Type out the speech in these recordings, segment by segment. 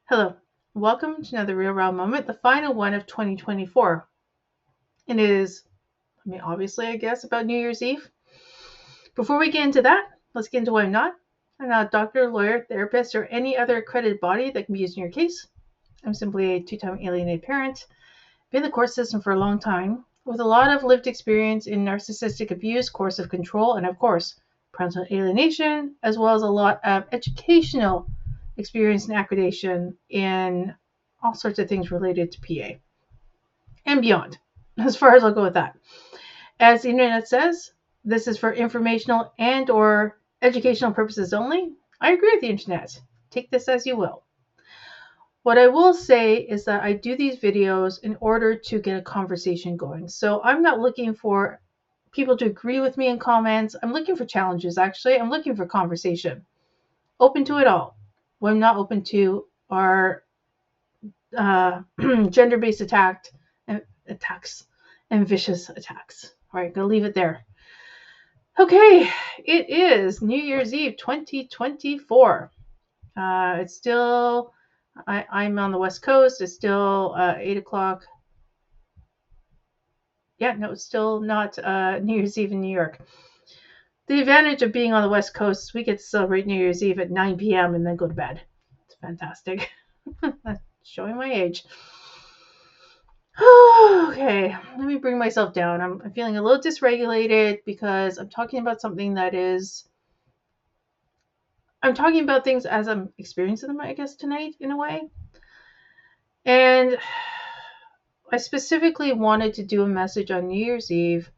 Hello, welcome to another Real Raw Moment, the final one of 2024. It is, obviously, I guess, about New Year's Eve. Before we get into that, let's get into what I'm not. I'm not a doctor, lawyer, therapist, or any other accredited body that can be used in your case. I'm simply a two-time alienated parent. Been in the court system for a long time, with a lot of lived experience in narcissistic abuse, coercive control, and of course, parental alienation, as well as a lot of educational experience and accreditation in all sorts of things related to PA and beyond. As far as I'll go with that. As the internet says, this is for informational and or educational purposes only. I agree with the internet. Take this as you will. What I will say is that I do these videos in order to get a conversation going. So I'm not looking for people to agree with me in comments. I'm looking for challenges, actually. I'm looking for conversation. Open to it all. What I'm not open to are gender-based attacks and vicious attacks. All right, gonna leave it there. Okay, it is New Year's Eve 2024. It's still, I'm on the West Coast. It's still 8 o'clock. Yeah, no, it's still not New Year's Eve in New York. The advantage of being on the West Coast, we get to celebrate New Year's Eve at 9 p.m. and then go to bed. It's fantastic. Showing my age. Okay, let me bring myself down. I'm feeling a little dysregulated because I'm talking about something that is... I'm talking about things as I'm experiencing them, I guess, tonight, in a way. And I specifically wanted to do a message on New Year's Eve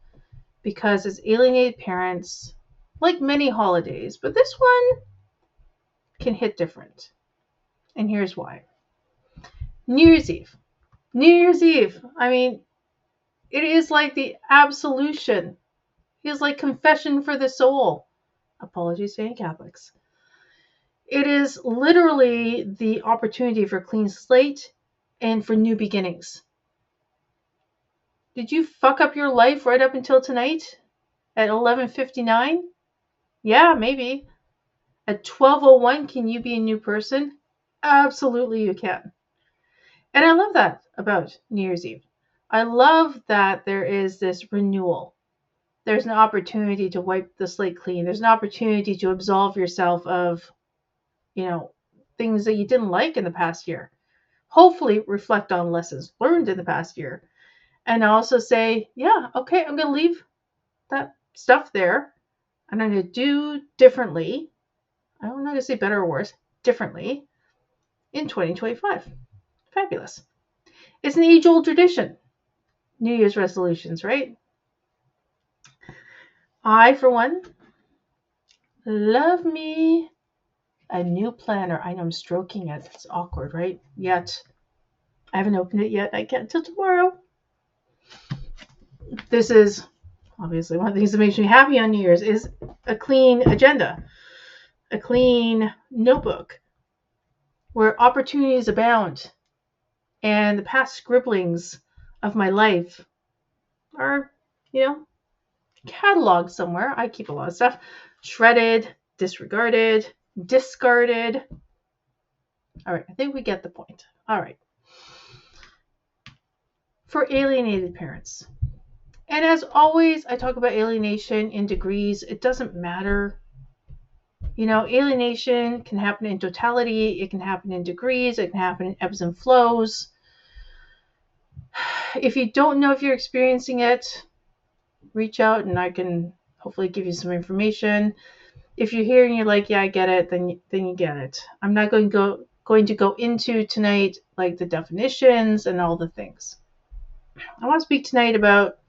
because as alienated parents, like many holidays, but this one can hit different. And here's why. New Year's Eve. New Year's Eve. I mean, it is like the absolution. It is like confession for the soul. Apologies to any Catholics. It is literally the opportunity for a clean slate and for new beginnings. Did you fuck up your life right up until tonight at 11:59? Yeah, maybe. At 12:01, can you be a new person? Absolutely you can. And I love that about New Year's Eve. I love that there is this renewal. There's an opportunity to wipe the slate clean. There's an opportunity to absolve yourself of, things that you didn't like in the past year. Hopefully reflect on lessons learned in the past year. And also say, yeah, okay, I'm going to leave that stuff there. And I'm going to do differently. I'm not going to say better or worse, differently in 2025. Fabulous. It's an age-old tradition. New Year's resolutions, right? I, for one, love me a new planner. I know I'm stroking it. It's awkward, right? Yet. I haven't opened it yet. I can't till tomorrow. This is obviously one of the things that makes me happy on New Year's is a clean agenda, a clean notebook where opportunities abound and the past scribblings of my life are, cataloged somewhere. I keep a lot of stuff shredded, disregarded, discarded. All right, I think we get the point. All right. For alienated parents. And as always, I talk about alienation in degrees. It doesn't matter. Alienation can happen in totality. It can happen in degrees. It can happen in ebbs and flows. If you don't know if you're experiencing it, reach out and I can hopefully give you some information. If you're here and you're like, yeah, I get it, then you get it. I'm not going to go into tonight like the definitions and all the things. I want to speak tonight about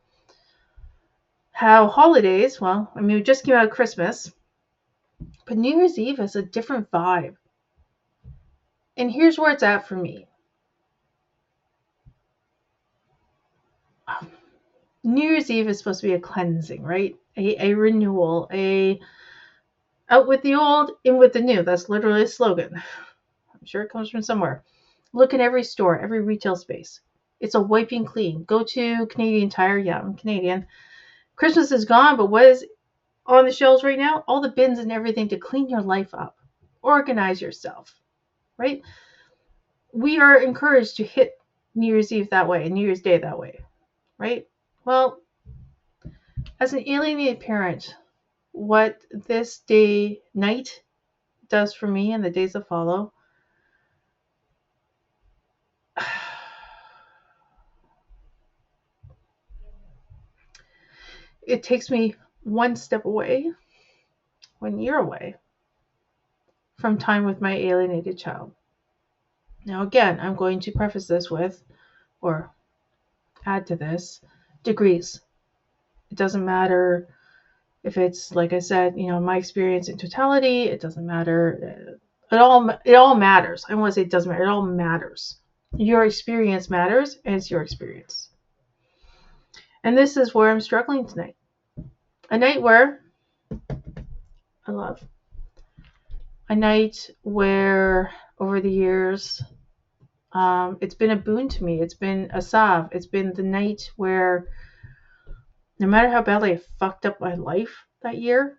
how holidays, we just came out of Christmas, but New Year's Eve has a different vibe. And here's where it's at for me. New Year's Eve is supposed to be a cleansing, right? A renewal, out with the old, in with the new. That's literally a slogan. I'm sure it comes from somewhere. Look in every store, every retail space. It's a wiping clean. Go to Canadian Tire. Yeah, I'm Canadian. Christmas is gone, but what is on the shelves right now? All the bins and everything to clean your life up. Organize yourself, right? we are encouraged to hit New Year's Eve that way and New Year's Day that way, right? Well, as an alienated parent, what this night does for me and the days that follow, it takes me one step away, 1 year away from time with my alienated child. Now, again, I'm going to preface this with, or add to this, degrees. It doesn't matter if it's, like I said, my experience in totality. It doesn't matter. It all matters. I don't want to say it doesn't matter. It all matters. Your experience matters, and it's your experience. And this is where I'm struggling tonight. A night where I love. A night where, over the years, it's been a boon to me. It's been a salve. It's been the night where, no matter how badly I fucked up my life that year,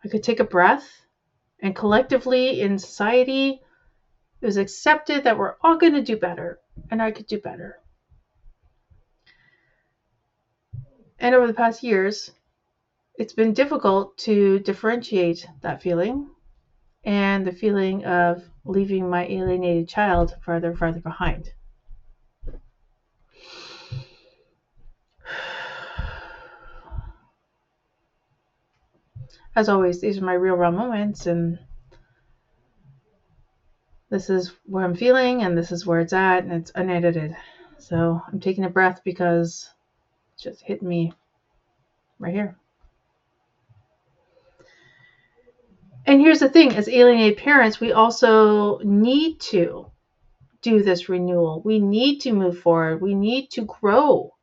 I could take a breath, and collectively in society, it was accepted that we're all going to do better, and I could do better. And over the past years, it's been difficult to differentiate that feeling and the feeling of leaving my alienated child farther and farther behind. As always, these are my real raw moments, and this is where I'm feeling, and this is where it's at, and it's unedited. So I'm taking a breath because it's just hit me right here. And here's the thing, as alienated parents, we also need to do this renewal. We need to move forward. We need to grow.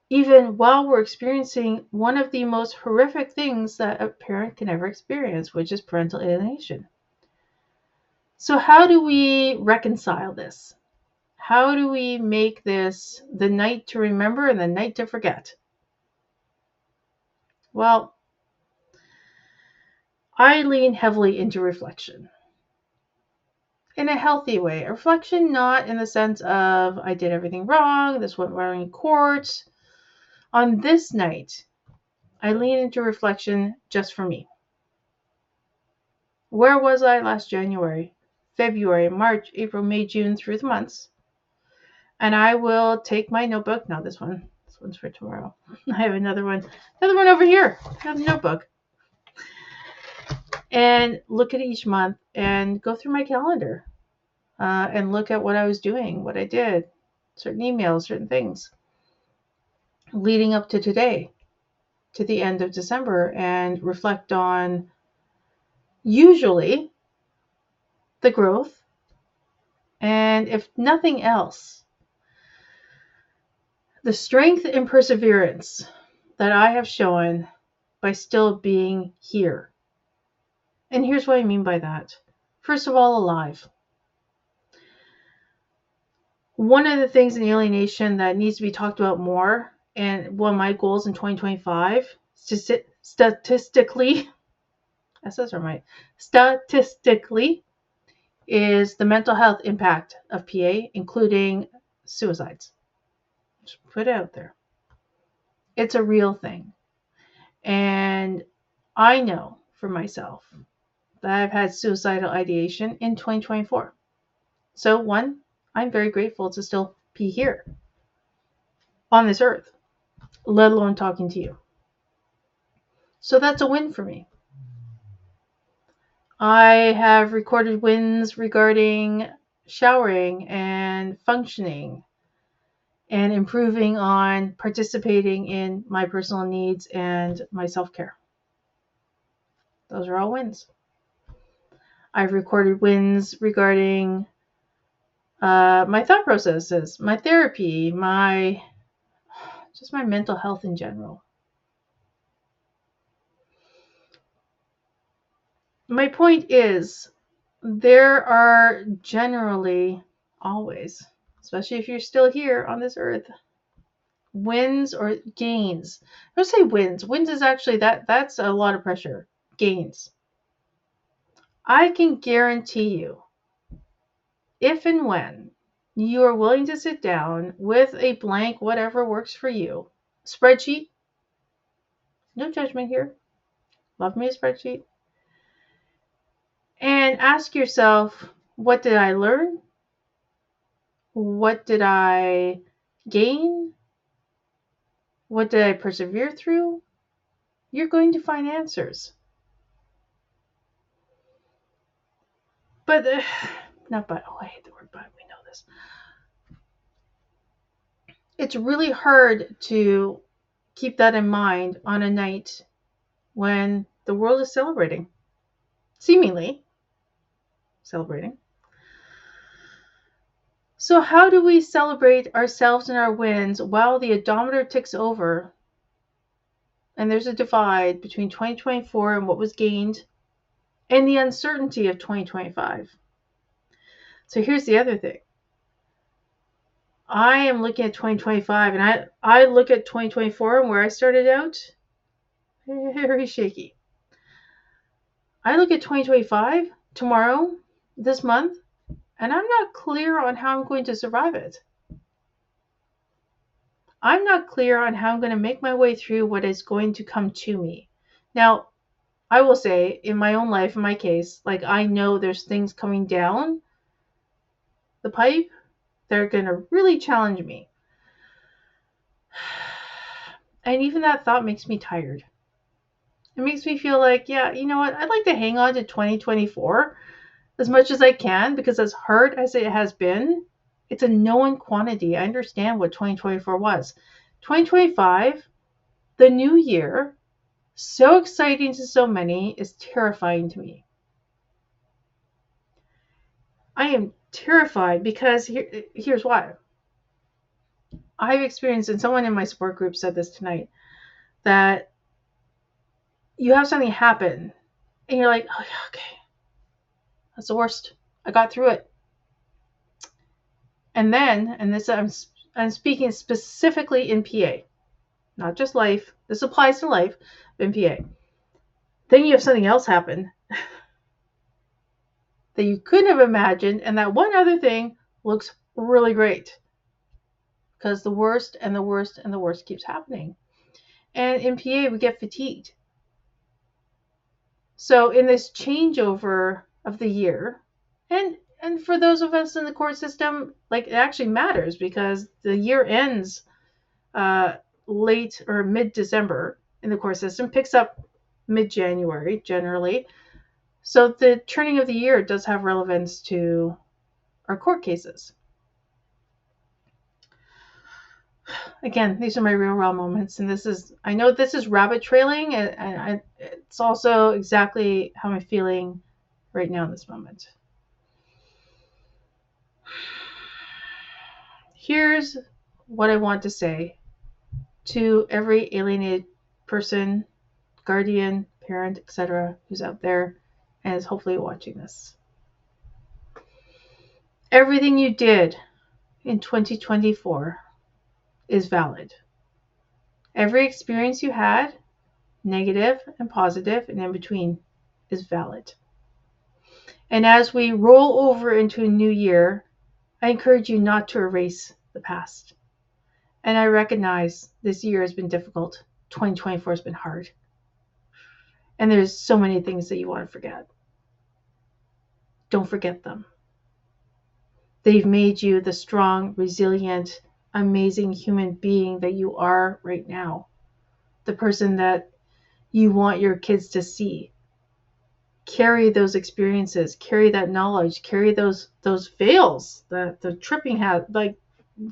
Even while we're experiencing one of the most horrific things that a parent can ever experience, which is parental alienation. So how do we reconcile this? How do we make this the night to remember and the night to forget? Well, I lean heavily into reflection. In a healthy way. A reflection not in the sense of I did everything wrong, this went wrong in court. On this night, I lean into reflection just for me. Where was I last January, February, March, April, May, June, through the months? And I will take my notebook. Now this one's for tomorrow. I have another one over here. I have a notebook. And look at each month and go through my calendar and look at what I was doing, what I did, certain emails, certain things leading up to today, to the end of December, and reflect on usually the growth, and if nothing else, the strength and perseverance that I have shown by still being here. And here's what I mean by that. First of all, alive. One of the things in alienation that needs to be talked about more, and one of my goals in 2025, statistically, is the mental health impact of PA, including suicides. Just put it out there. It's a real thing. And I know for myself that I've had suicidal ideation in 2024. So one, I'm very grateful to still be here on this earth, let alone talking to you. So that's a win for me. I have recorded wins regarding showering and functioning and improving on participating in my personal needs and my self-care. Those are all wins. I've recorded wins regarding my thought processes, my therapy, just my mental health in general. My point is, there are generally always, especially if you're still here on this earth, wins or gains. I don't say wins. Wins is actually that's a lot of pressure. Gains. I can guarantee you if and when you are willing to sit down with a blank, whatever works for you, spreadsheet, no judgment here, love me a spreadsheet, and ask yourself, what did I learn? What did I gain? What did I persevere through? You're going to find answers. But, I hate the word but, we know this. It's really hard to keep that in mind on a night when the world is celebrating. Seemingly celebrating. So how do we celebrate ourselves and our wins while the odometer ticks over and there's a divide between 2024 and what was gained and the uncertainty of 2025? So here's the other thing. I am looking at 2025 and I look at 2024 and where I started out, very shaky. I look at 2025 tomorrow, this month, and I'm not clear on how I'm going to survive it. I'm not clear on how I'm going to make my way through what is going to come to me. Now, I will say, in my own life, in my case, like I know there's things coming down the pipe that are going to really challenge me. And even that thought makes me tired. It makes me feel like, yeah, you know what? I'd like to hang on to 2024 as much as I can, because as hard as it has been, it's a known quantity. I understand what 2024 was. 2025, the new year, so exciting to so many, is terrifying to me. I am terrified because here's why. I've experienced, and someone in my support group said this tonight, that you have something happen and you're like, oh yeah, okay, that's the worst. I got through it. And then, and this I'm speaking specifically in PA, not just life. This applies to life, but in PA. Then you have something else happen that you couldn't have imagined, and that one other thing looks really great. Because the worst and the worst and the worst keeps happening. And in PA, we get fatigued. So in this changeover of the year, and for those of us in the court system, like, it actually matters because the year ends late or mid-December in the court system, picks up mid-January generally. So the turning of the year does have relevance to our court cases. Again, these are my real raw moments, and I know this is rabbit trailing, and it's also exactly how I'm feeling right now in this moment. Here's what I want to say to every alienated person, guardian, parent, etc., who's out there and is hopefully watching this. Everything you did in 2024 is valid. Every experience you had, negative and positive and in between, is valid. And as we roll over into a new year, I encourage you not to erase the past. And I recognize this year has been difficult. 2024 has been hard. And there's so many things that you want to forget. Don't forget them. They've made you the strong, resilient, amazing human being that you are right now. The person that you want your kids to see. Carry those experiences, carry that knowledge, carry those fails, the tripping hat, like,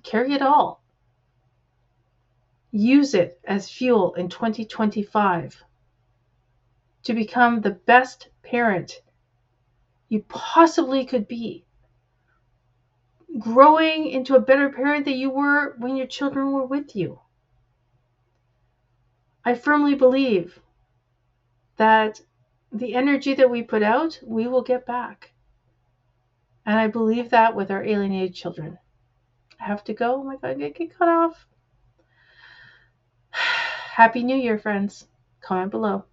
carry it all. Use it as fuel in 2025 to become the best parent you possibly could be. Growing into a better parent than you were when your children were with you. I firmly believe that the energy that we put out, we will get back. And I believe that with our alienated children. I have to go. Oh my God, I get cut off. Happy New Year, friends. Comment below.